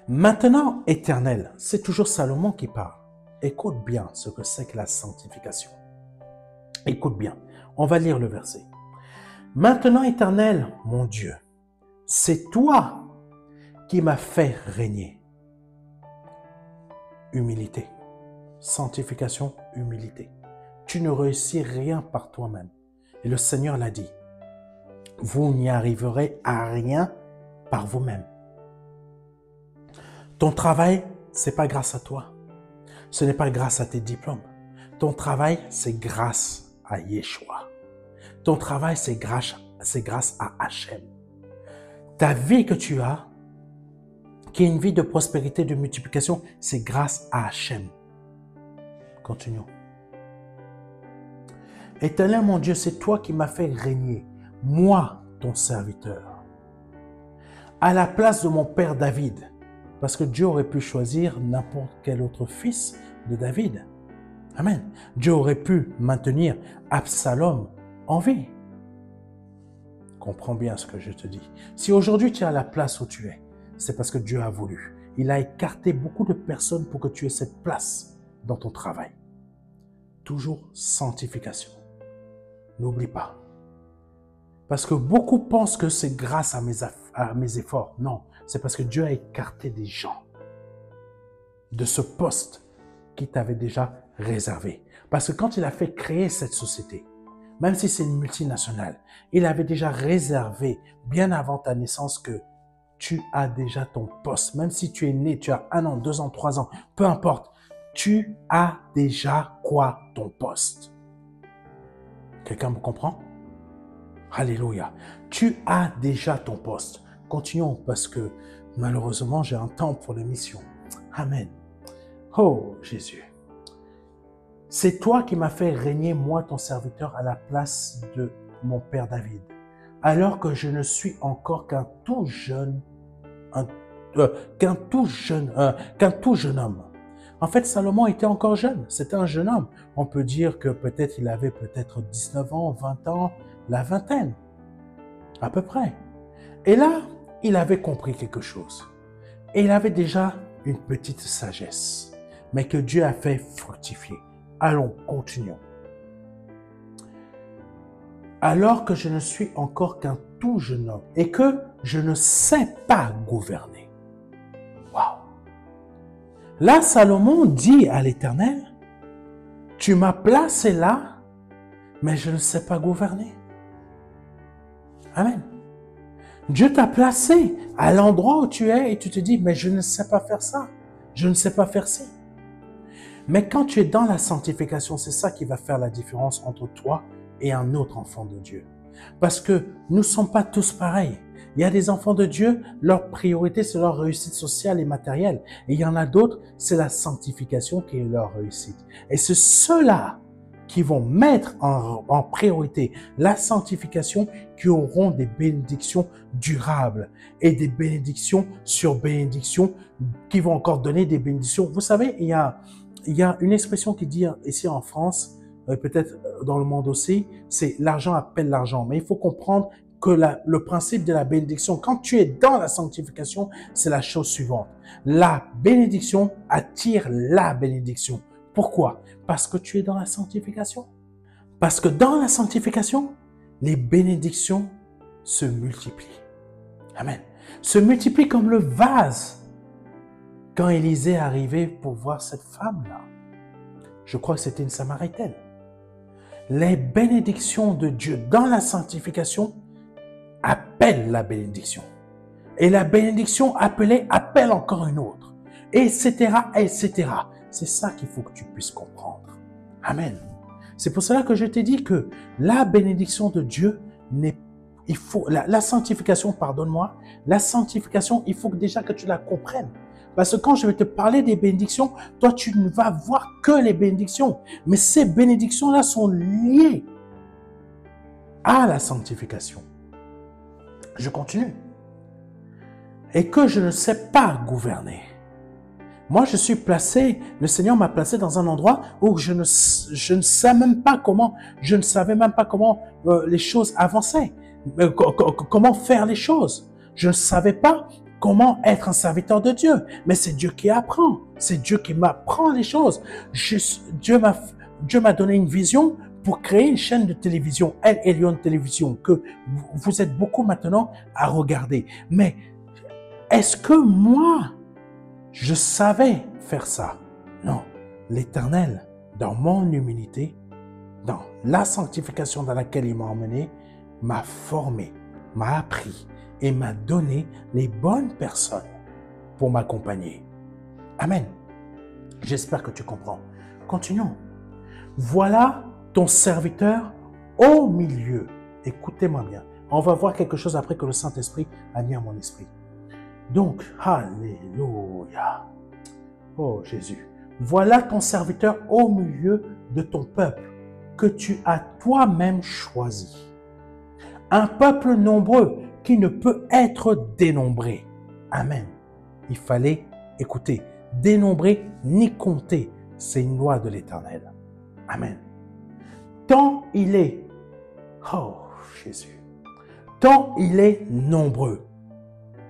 maintenant, Éternel, c'est toujours Salomon qui parle. Écoute bien ce que c'est que la sanctification. Écoute bien, on va lire le verset. Maintenant, Éternel, mon Dieu, c'est toi qui m'as fait régner. Humilité, sanctification, humilité. Tu ne réussis rien par toi-même. Et le Seigneur l'a dit. Vous n'y arriverez à rien par vous-même. Ton travail, c'est pas grâce à toi. Ce n'est pas grâce à tes diplômes. Ton travail, c'est grâce à Yeshua. Ton travail, c'est grâce à Hachem. Ta vie que tu as, qui est une vie de prospérité, de multiplication, c'est grâce à Hachem. Continuons. Éternel mon Dieu, c'est toi qui m'as fait régner, moi, ton serviteur, à la place de mon père David, parce que Dieu aurait pu choisir n'importe quel autre fils de David. Amen. Dieu aurait pu maintenir Absalom en vie. Comprends bien ce que je te dis. Si aujourd'hui tu es à la place où tu es, c'est parce que Dieu a voulu. Il a écarté beaucoup de personnes pour que tu aies cette place dans ton travail. Toujours sanctification. N'oublie pas. Parce que beaucoup pensent que c'est grâce à mes efforts. Non, c'est parce que Dieu a écarté des gens de ce poste qu'il t'avait déjà réservé. Parce que quand il a fait créer cette société, même si c'est une multinationale, il avait déjà réservé bien avant ta naissance que tu as déjà ton poste. Même si tu es né, tu as 1 an, 2 ans, 3 ans, peu importe, tu as déjà quoi? Ton poste. Quelqu'un me comprend? Alléluia. Tu as déjà ton poste. Continuons parce que malheureusement, j'ai un temps pour l'émission. Amen. Oh Jésus. C'est toi qui m'as fait régner, moi, ton serviteur, à la place de mon père David, alors que je ne suis encore qu'un tout jeune homme. En fait, Salomon était encore jeune. C'était un jeune homme. On peut dire que peut-être il avait peut-être 19 ans, 20 ans, la vingtaine, à peu près. Et là, il avait compris quelque chose. Et il avait déjà une petite sagesse, mais que Dieu a fait fructifier. Allons, continuons. Alors que je ne suis encore qu'un tout jeune homme et que je ne sais pas gouverner. Waouh! Là, Salomon dit à l'Éternel, tu m'as placé là, mais je ne sais pas gouverner. Amen. Dieu t'a placé à l'endroit où tu es et tu te dis, mais je ne sais pas faire ça, je ne sais pas faire ci. Mais quand tu es dans la sanctification, c'est ça qui va faire la différence entre toi et un autre enfant de Dieu. Parce que nous ne sommes pas tous pareils. Il y a des enfants de Dieu, leur priorité, c'est leur réussite sociale et matérielle. Et il y en a d'autres, c'est la sanctification qui est leur réussite. Et c'est ceux-là qui vont mettre en priorité la sanctification qui auront des bénédictions durables et des bénédictions sur bénédictions qui vont encore donner des bénédictions. Vous savez, il y a une expression qui dit ici en France, peut-être dans le monde aussi, c'est l'argent appelle l'argent. Mais il faut comprendre que le principe de la bénédiction, quand tu es dans la sanctification, c'est la chose suivante. La bénédiction attire la bénédiction. Pourquoi? Parce que tu es dans la sanctification. Parce que dans la sanctification, les bénédictions se multiplient. Amen. Se multiplient comme le vase quand Élisée est arrivé pour voir cette femme-là, je crois que c'était une Samaritaine. Les bénédictions de Dieu dans la sanctification appellent la bénédiction. Et la bénédiction appelée appelle encore une autre. Etc., etc. C'est ça qu'il faut que tu puisses comprendre. Amen. C'est pour cela que je t'ai dit que la bénédiction de Dieu la sanctification, pardonne-moi, la sanctification, il faut déjà que tu la comprennes. Parce que quand je vais te parler des bénédictions, toi, tu ne vas voir que les bénédictions. Mais ces bénédictions-là sont liées à la sanctification. Je continue. Et que je ne sais pas gouverner. Moi, je suis placé, le Seigneur m'a placé dans un endroit où je ne savais même pas comment les choses avançaient, comment faire les choses. Je ne savais pas comment être un serviteur de Dieu. Mais c'est Dieu qui apprend. C'est Dieu qui m'apprend les choses. Dieu m'a donné une vision pour créer une chaîne de télévision, El Elyon Télévision, que vous êtes beaucoup maintenant à regarder. Mais est-ce que moi, je savais faire ça? Non. L'Éternel, dans mon humilité, dans la sanctification dans laquelle il m'a emmené, m'a formé, m'a appris et m'a donné les bonnes personnes pour m'accompagner. Amen. J'espère que tu comprends. Continuons. Voilà ton serviteur au milieu. Écoutez-moi bien. On va voir quelque chose après que le Saint-Esprit a mis à mon esprit. Donc, alléluia. Oh Jésus. Voilà ton serviteur au milieu de ton peuple que tu as toi-même choisi. Un peuple nombreux qui ne peut être dénombré. Amen. Il fallait, écouter, dénombrer ni compter. C'est une loi de l'Éternel. Amen. Tant il est, oh Jésus, tant il est nombreux.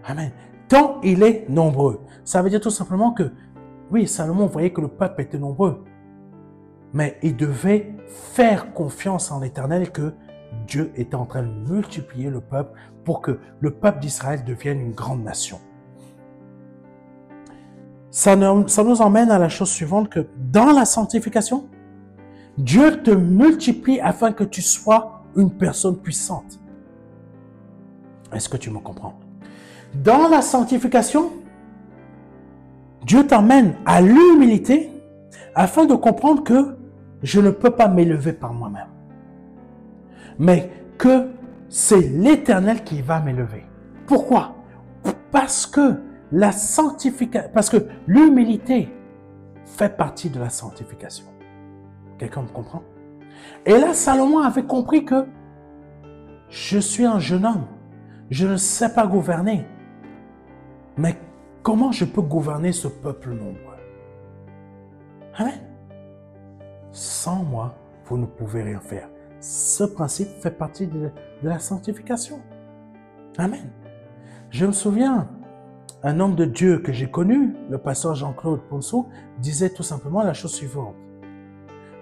Amen. Tant il est nombreux. Ça veut dire tout simplement que, oui, Salomon voyait que le peuple était nombreux. Mais il devait faire confiance en l'Éternel que Dieu était en train de multiplier le peuple pour que le peuple d'Israël devienne une grande nation. Ça nous emmène à la chose suivante, que dans la sanctification, Dieu te multiplie afin que tu sois une personne puissante. Est-ce que tu me comprends? Dans la sanctification, Dieu t'emmène à l'humilité afin de comprendre que je ne peux pas m'élever par moi-même, mais que c'est l'Éternel qui va m'élever. Pourquoi? Parce que l'humilité fait partie de la sanctification. Quelqu'un me comprend? Et là, Salomon avait compris que je suis un jeune homme, je ne sais pas gouverner, mais comment je peux gouverner ce peuple nombreux? Amen. Sans moi, vous ne pouvez rien faire. Ce principe fait partie de la sanctification. Amen. Je me souviens, un homme de Dieu que j'ai connu, le pasteur Jean-Claude Ponceau, disait tout simplement la chose suivante.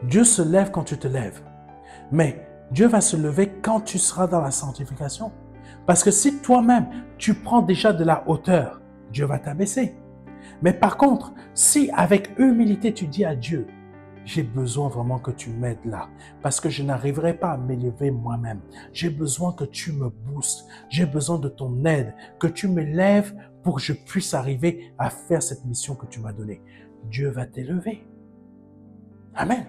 Dieu se lève quand tu te lèves, mais Dieu va se lever quand tu seras dans la sanctification. Parce que si toi-même, tu prends déjà de la hauteur, Dieu va t'abaisser. Mais par contre, si avec humilité tu dis à Dieu, j'ai besoin vraiment que tu m'aides là, parce que je n'arriverai pas à m'élever moi-même. J'ai besoin que tu me boostes, j'ai besoin de ton aide, que tu me lèves pour que je puisse arriver à faire cette mission que tu m'as donnée. Dieu va t'élever. Amen.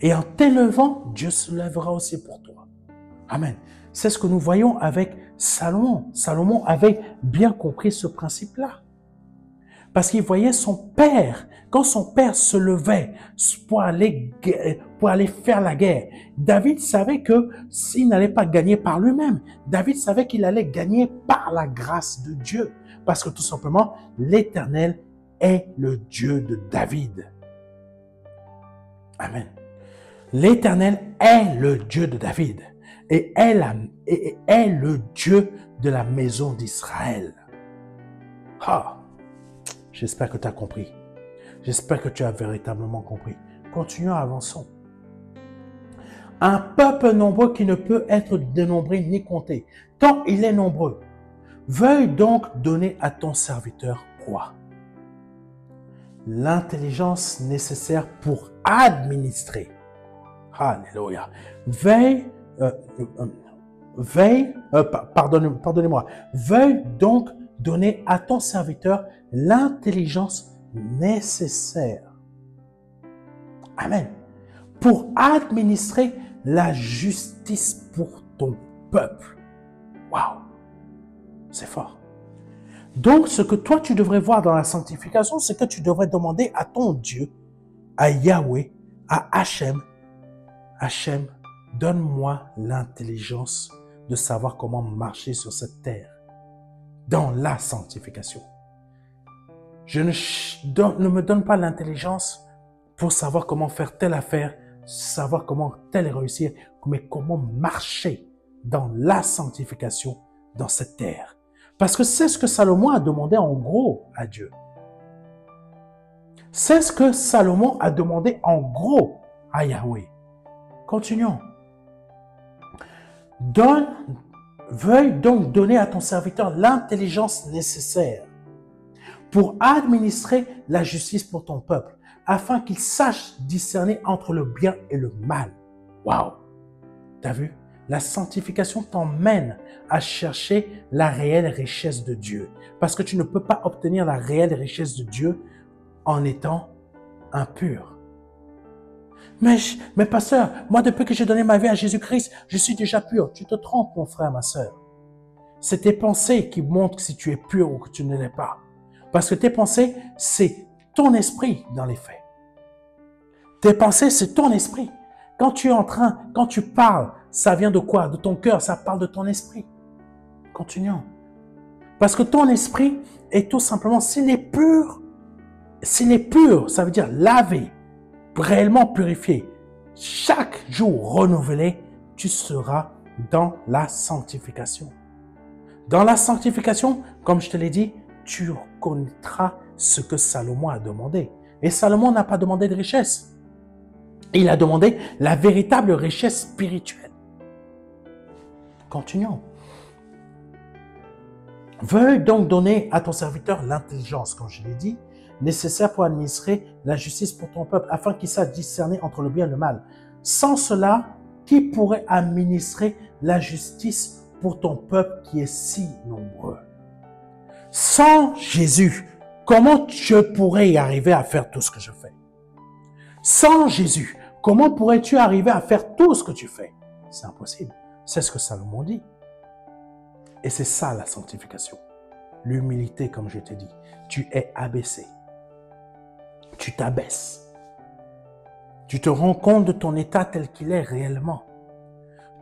Et en t'élevant, Dieu se lèvera aussi pour toi. Amen. C'est ce que nous voyons avec Salomon. Salomon avait bien compris ce principe-là. Parce qu'il voyait son père, quand son père se levait pour aller faire la guerre, David savait que s'il n'allait pas gagner par lui-même, David savait qu'il allait gagner par la grâce de Dieu. Parce que tout simplement, l'Éternel est le Dieu de David. Amen. L'Éternel est le Dieu de David et est le Dieu de la maison d'Israël. Ah, j'espère que tu as compris. J'espère que tu as véritablement compris. Continuons, avançons. Un peuple nombreux qui ne peut être dénombré ni compté, tant il est nombreux. Veuille donc donner à ton serviteur quoi? l'intelligence nécessaire pour administrer. Alléluia. Pardonnez-moi. Veuille donc donner à ton serviteur l'intelligence nécessaire. Amen. Pour administrer la justice pour ton peuple. Waouh! C'est fort. Donc, ce que toi, tu devrais voir dans la sanctification, c'est que tu devrais demander à ton Dieu, à Yahweh, à Hachem, Hachem, donne-moi l'intelligence de savoir comment marcher sur cette terre dans la sanctification. Ne me donne pas l'intelligence pour savoir comment faire telle affaire, savoir comment telle réussir, mais comment marcher dans la sanctification dans cette terre. Parce que c'est ce que Salomon a demandé en gros à Dieu. C'est ce que Salomon a demandé en gros à Yahweh. Continuons. Veuille donc donner à ton serviteur l'intelligence nécessaire pour administrer la justice pour ton peuple, afin qu'il sache discerner entre le bien et le mal. Waouh! T'as vu? La sanctification t'emmène à chercher la réelle richesse de Dieu. Parce que tu ne peux pas obtenir la réelle richesse de Dieu en étant impur. Mais pasteur, moi depuis que j'ai donné ma vie à Jésus-Christ, je suis déjà pur. Tu te trompes, mon frère, ma sœur. C'est tes pensées qui montrent si tu es pur ou que tu ne l'es pas. Parce que tes pensées, c'est ton esprit dans les faits. Tes pensées, c'est ton esprit. Quand tu parles, ça vient de quoi? De ton cœur, ça parle de ton esprit. Continuons. Parce que ton esprit est tout simplement, s'il est pur, ça veut dire lavé, réellement purifié, chaque jour renouvelé, tu seras dans la sanctification. Dans la sanctification, comme je te l'ai dit, tu connaîtras ce que Salomon a demandé. Et Salomon n'a pas demandé de richesse. Il a demandé la véritable richesse spirituelle. Continuons. Veuille donc donner à ton serviteur l'intelligence, comme je l'ai dit, nécessaire pour administrer la justice pour ton peuple, afin qu'il sache discerner entre le bien et le mal. Sans cela, qui pourrait administrer la justice pour ton peuple qui est si nombreux? Sans Jésus, comment je pourrais y arriver à faire tout ce que je fais? Sans Jésus, comment pourrais-tu arriver à faire tout ce que tu fais? C'est impossible. C'est ce que Salomon dit. Et c'est ça la sanctification. L'humilité, comme je t'ai dit. Tu es abaissé. Tu t'abaisses. Tu te rends compte de ton état tel qu'il est réellement.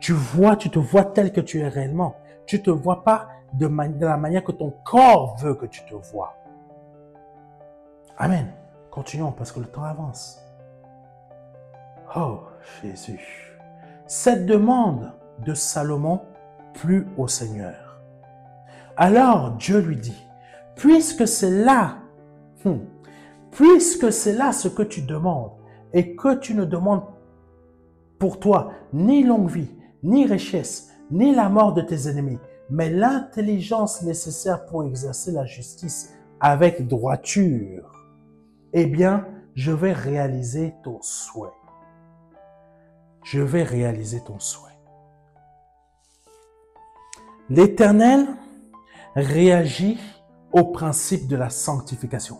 Tu te vois tel que tu es réellement. Tu ne te vois pas de la manière que ton corps veut que tu te vois. Amen. Continuons parce que le temps avance. Oh, Jésus. Cette demande de Salomon plut au Seigneur. Alors Dieu lui dit, puisque c'est là ce que tu demandes et que tu ne demandes pour toi ni longue vie, ni richesse, ni la mort de tes ennemis, mais l'intelligence nécessaire pour exercer la justice avec droiture, eh bien, je vais réaliser ton souhait. Je vais réaliser ton souhait. L'Éternel réagit au principe de la sanctification.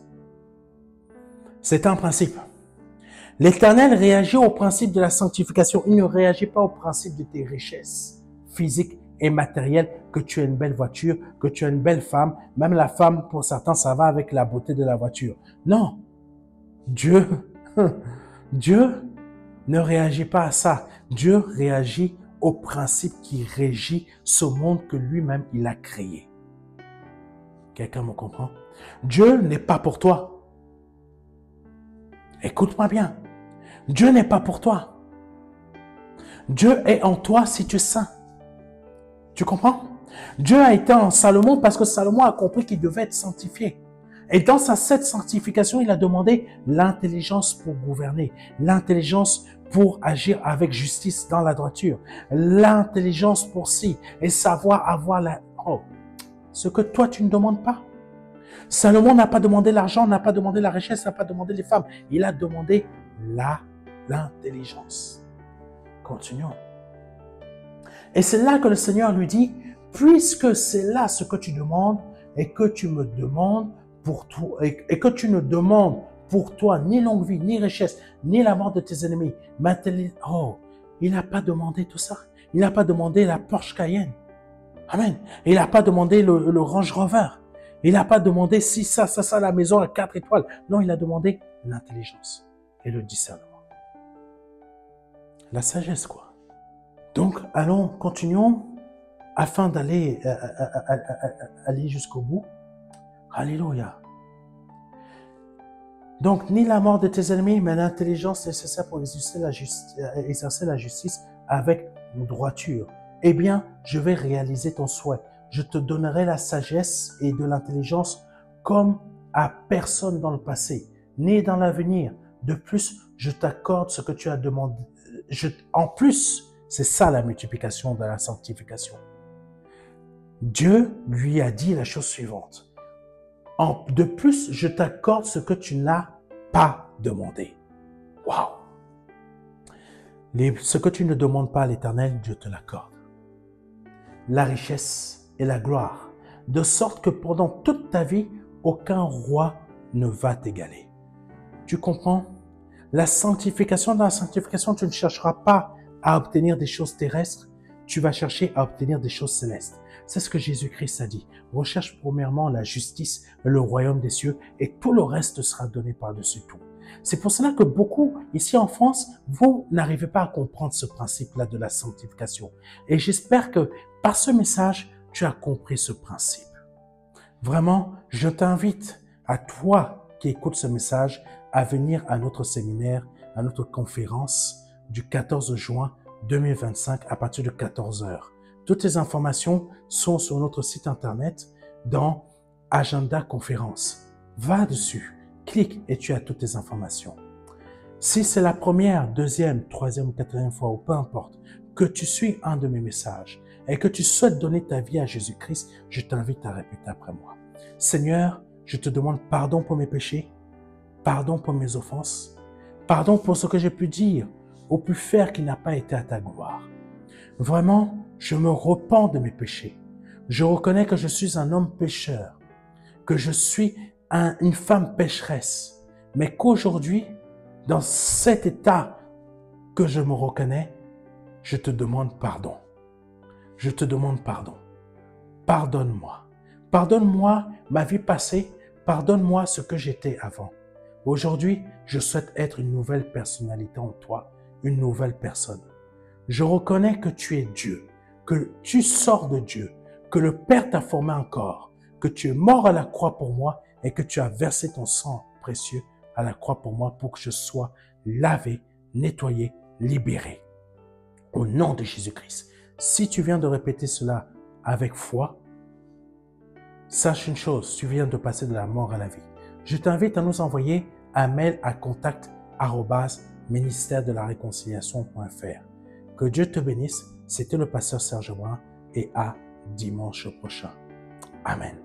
C'est un principe. L'Éternel réagit au principe de la sanctification. Il ne réagit pas au principe de tes richesses physiques et matérielles, que tu as une belle voiture, que tu as une belle femme. Même la femme, pour certains, ça va avec la beauté de la voiture. Non. Dieu ne réagit pas à ça. Dieu réagit au principe qui régit ce monde que lui-même, il a créé. Quelqu'un me comprend? Dieu n'est pas pour toi. Écoute-moi bien. Dieu n'est pas pour toi. Dieu est en toi si tu es saint. Tu comprends? Dieu a été en Salomon parce que Salomon a compris qu'il devait être sanctifié. Et dans cette sanctification, il a demandé l'intelligence pour gouverner, l'intelligence pour agir avec justice dans la droiture, l'intelligence pour si et savoir avoir ce que toi tu ne demandes pas. Salomon n'a pas demandé l'argent, n'a pas demandé la richesse, n'a pas demandé les femmes. Il a demandé l'intelligence. Continuons. Et c'est là que le Seigneur lui dit, puisque c'est là ce que tu demandes et que tu me demandes pour toi, et que tu ne demandes pour toi ni longue vie, ni richesse, ni la mort de tes ennemis. Oh, il n'a pas demandé tout ça. Il n'a pas demandé la Porsche Cayenne. Amen. Il n'a pas demandé le Range Rover. Il n'a pas demandé si ça, la maison à 4 étoiles. Non, il a demandé l'intelligence et le discernement. La sagesse, quoi. Donc, allons, continuons, afin d'aller aller jusqu'au bout. Alléluia. Donc, ni la mort de tes ennemis, mais l'intelligence nécessaire pour exercer la justice avec droiture. Eh bien, je vais réaliser ton souhait. Je te donnerai la sagesse et de l'intelligence comme à personne dans le passé, ni dans l'avenir. De plus, je t'accorde ce que tu as demandé. En plus, c'est ça la multiplication de la sanctification. Dieu lui a dit la chose suivante. De plus, je t'accorde ce que tu n'as pas demandé. Waouh! Ce que tu ne demandes pas à l'Éternel, Dieu te l'accorde. La richesse et la gloire, de sorte que pendant toute ta vie, aucun roi ne va t'égaler. Tu comprends? La sanctification, dans la sanctification, tu ne chercheras pas à obtenir des choses terrestres, tu vas chercher à obtenir des choses célestes. C'est ce que Jésus-Christ a dit. Recherche premièrement la justice, le royaume des cieux, et tout le reste sera donné par-dessus tout. C'est pour cela que beaucoup, ici en France, vous n'arrivez pas à comprendre ce principe-là de la sanctification. Et j'espère que par ce message, tu as compris ce principe. Vraiment, je t'invite à toi qui écoutes ce message à venir à notre séminaire, à notre conférence du 14 juin 2025 à partir de 14 h. Toutes les informations sont sur notre site internet dans Agenda Conférence. Va dessus, clique et tu as toutes les informations. Si c'est la première, deuxième, troisième ou quatrième fois ou peu importe que tu suis un de mes messages et que tu souhaites donner ta vie à Jésus-Christ, je t'invite à répéter après moi. Seigneur, je te demande pardon pour mes péchés, pardon pour mes offenses, pardon pour ce que j'ai pu dire ou pu faire qui n'a pas été à ta gloire. Vraiment, je me repens de mes péchés. Je reconnais que je suis un homme pécheur, que je suis une femme pécheresse, mais qu'aujourd'hui, dans cet état que je me reconnais, je te demande pardon. Je te demande pardon. Pardonne-moi. Pardonne-moi ma vie passée. Pardonne-moi ce que j'étais avant. Aujourd'hui, je souhaite être une nouvelle personnalité en toi, une nouvelle personne. Je reconnais que tu es Dieu, que tu sors de Dieu, que le Père t'a formé encore, que tu es mort à la croix pour moi et que tu as versé ton sang précieux à la croix pour moi pour que je sois lavé, nettoyé, libéré. Au nom de Jésus-Christ. Si tu viens de répéter cela avec foi, sache une chose, tu viens de passer de la mort à la vie. Je t'invite à nous envoyer un mail à contact@ministère-de-la-réconciliation.fr. Que Dieu te bénisse. C'était le pasteur Serge Brun et à dimanche prochain. Amen.